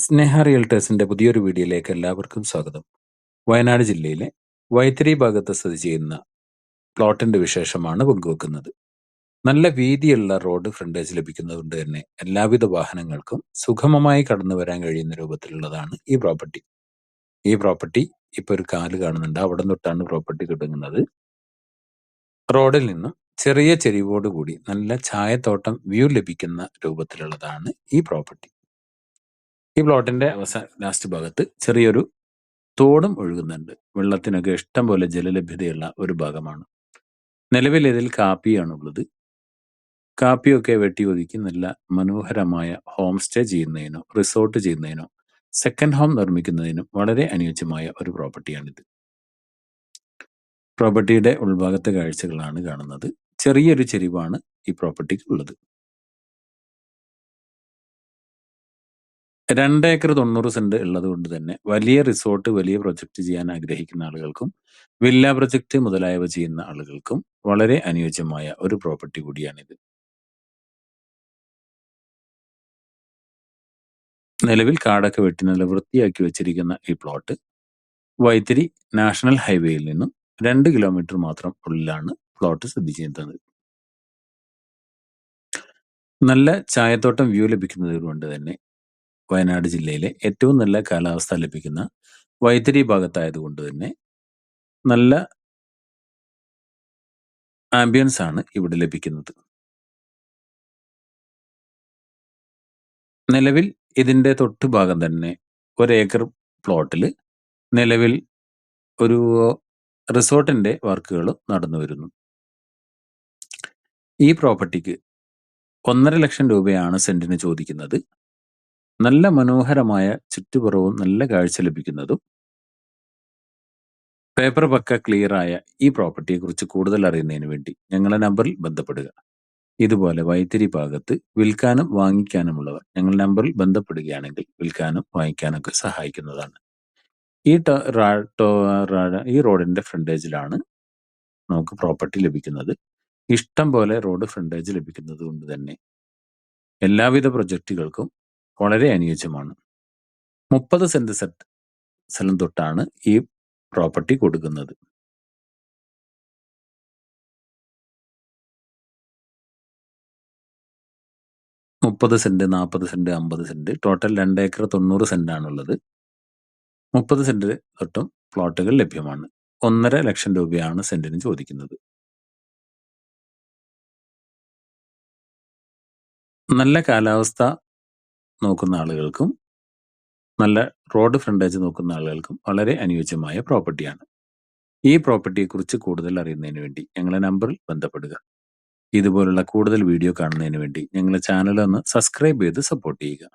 സ്നേഹ റിയൽട്ടേഴ്സിന്റെ പുതിയൊരു വീഡിയോയിലേക്ക് എല്ലാവർക്കും സ്വാഗതം. വയനാട് ജില്ലയിലെ വൈത്തിരി ഭാഗത്ത് സ്ഥിതി ചെയ്യുന്ന പ്ലോട്ടിന്റെ വിശേഷമാണ് പങ്കുവെക്കുന്നത്. നല്ല വീതിയുള്ള റോഡ് ഫ്രണ്ടേജ് ലഭിക്കുന്നതുകൊണ്ട് തന്നെ എല്ലാവിധ വാഹനങ്ങൾക്കും സുഗമമായി കടന്നു വരാൻ കഴിയുന്ന രൂപത്തിലുള്ളതാണ് ഈ പ്രോപ്പർട്ടി. ഈ പ്രോപ്പർട്ടി ഇപ്പൊ ഒരു കാല് കാണുന്നുണ്ട്, അവിടെ തൊട്ടാണ് പ്രോപ്പർട്ടി തുടങ്ങുന്നത്. റോഡിൽ നിന്നും ചെറിയ ചെരിവോട് കൂടി നല്ല ചായത്തോട്ടം വ്യൂ ലഭിക്കുന്ന രൂപത്തിലുള്ളതാണ് ഈ പ്രോപ്പർട്ടി. ഈ പ്ലോട്ടിന്റെ ലാസ്റ്റ് ഭാഗത്ത് ചെറിയൊരു തോടും ഒഴുകുന്നുണ്ട്. വെള്ളത്തിനൊക്കെ ഇഷ്ടം പോലെ ജലലഭ്യതയുള്ള ഒരു ഭാഗമാണ്. നിലവിൽ ഇതിൽ കാപ്പിയാണുള്ളത്. കാപ്പിയൊക്കെ വെട്ടി ഒതുക്കി നല്ല മനോഹരമായ ഹോം സ്റ്റേ ചെയ്യുന്നതിനോ റിസോർട്ട് ചെയ്യുന്നതിനോ സെക്കൻഡ് ഹോം നിർമ്മിക്കുന്നതിനും വളരെ അനുയോജ്യമായ ഒരു പ്രോപ്പർട്ടിയാണിത്. പ്രോപ്പർട്ടിയുടെ ഉൾഭാഗത്തെ കാഴ്ചകളാണ് കാണുന്നത്. ചെറിയൊരു ചെരിവാണ് ഈ പ്രോപ്പർട്ടിക്ക് ഉള്ളത്. 2 ഏക്കർ 90 സെന്റ് ഉള്ളത് കൊണ്ട് തന്നെ വലിയ റിസോർട്ട്, വലിയ പ്രൊജക്ട് ചെയ്യാൻ ആഗ്രഹിക്കുന്ന ആളുകൾക്കും വില്ല പ്രൊജക്ട് മുതലായവ ചെയ്യുന്ന ആളുകൾക്കും വളരെ അനുയോജ്യമായ ഒരു പ്രോപ്പർട്ടി കൂടിയാണിത്. നിലവിൽ കാടൊക്കെ വെട്ടി നല്ല വൃത്തിയാക്കി വെച്ചിരിക്കുന്ന ഈ പ്ലോട്ട് വൈത്തിരി നാഷണൽ ഹൈവേയിൽ നിന്നും 2 കിലോമീറ്റർ മാത്രം ഉള്ളിലാണ് പ്ലോട്ട് സ്ഥിതി ചെയ്യുന്നത്. നല്ല ചായത്തോട്ടം വ്യൂ ലഭിക്കുന്നത് കൊണ്ട് തന്നെ വയനാട് ജില്ലയിലെ ഏറ്റവും നല്ല കാലാവസ്ഥ ലഭിക്കുന്ന വൈത്തിരി ഭാഗത്തായതുകൊണ്ട് തന്നെ നല്ല ആംബിയൻസ് ആണ് ഇവിടെ ലഭിക്കുന്നത്. നിലവിൽ ഇതിന്റെ തൊട്ട് ഭാഗം തന്നെ 1 ഏക്കർ പ്ലോട്ടിൽ നിലവിൽ ഒരു റിസോർട്ടിന്റെ വർക്കുകൾ നടന്നു വരുന്നു. ഈ പ്രോപ്പർട്ടിക്ക് 1.5 ലക്ഷം രൂപയാണ് സെന്റിന് ചോദിക്കുന്നത്. നല്ല മനോഹരമായ ചുറ്റുപുറവും നല്ല കാഴ്ച ലഭിക്കുന്നതും പേപ്പർ പക്ക ക്ലിയറായ ഈ പ്രോപ്പർട്ടിയെ കുറിച്ച് കൂടുതൽ അറിയുന്നതിന് വേണ്ടി ഞങ്ങളുടെ നമ്പറിൽ ബന്ധപ്പെടുക. ഇതുപോലെ വൈത്തിരി ഭാഗത്ത് വിൽക്കാനും വാങ്ങിക്കാനുമുള്ളവർ ഞങ്ങളുടെ നമ്പറിൽ ബന്ധപ്പെടുകയാണെങ്കിൽ വിൽക്കാനും വാങ്ങിക്കാനൊക്കെ സഹായിക്കുന്നതാണ്. ഈ റോഡിന്റെ ഫ്രണ്ടേജിലാണ് നമുക്ക് പ്രോപ്പർട്ടി ലഭിക്കുന്നത്. ഇഷ്ടം പോലെ റോഡ് ഫ്രണ്ടേജ് ലഭിക്കുന്നത് കൊണ്ട് തന്നെ എല്ലാവിധ പ്രൊജക്റ്റുകൾക്കും വളരെ അനുയോജ്യമാണ്. 30 സെന്റ് സ്ഥലം തൊട്ടാണ് ഈ പ്രോപ്പർട്ടി കൊടുക്കുന്നത്. മുപ്പത് saint, 40 saint, 50 saint, total 2 acre 90 saint ആണുള്ളത്. 30 സെന്റ് തൊട്ടും പ്ലോട്ടുകൾ ലഭ്യമാണ്. 1.5 ലക്ഷം രൂപയാണ് സെന്റിന് ചോദിക്കുന്നത്. നല്ല കാലാവസ്ഥ നോക്കുന്ന ആളുകൾക്കും നല്ല റോഡ് ഫ്രണ്ടേജ് നോക്കുന്ന ആളുകൾക്കും വളരെ അനുയോജ്യമായ പ്രോപ്പർട്ടിയാണ്. ഈ പ്രോപ്പർട്ടിയെ കുറിച്ച് കൂടുതൽ അറിയുന്നതിന് വേണ്ടി ഞങ്ങളുടെ നമ്പറിൽ ബന്ധപ്പെടുക. ഇതുപോലുള്ള കൂടുതൽ വീഡിയോ കാണുന്നതിന് വേണ്ടി ഞങ്ങളുടെ ചാനൽ ഒന്ന് സബ്സ്ക്രൈബ് ചെയ്ത് സപ്പോർട്ട് ചെയ്യുക.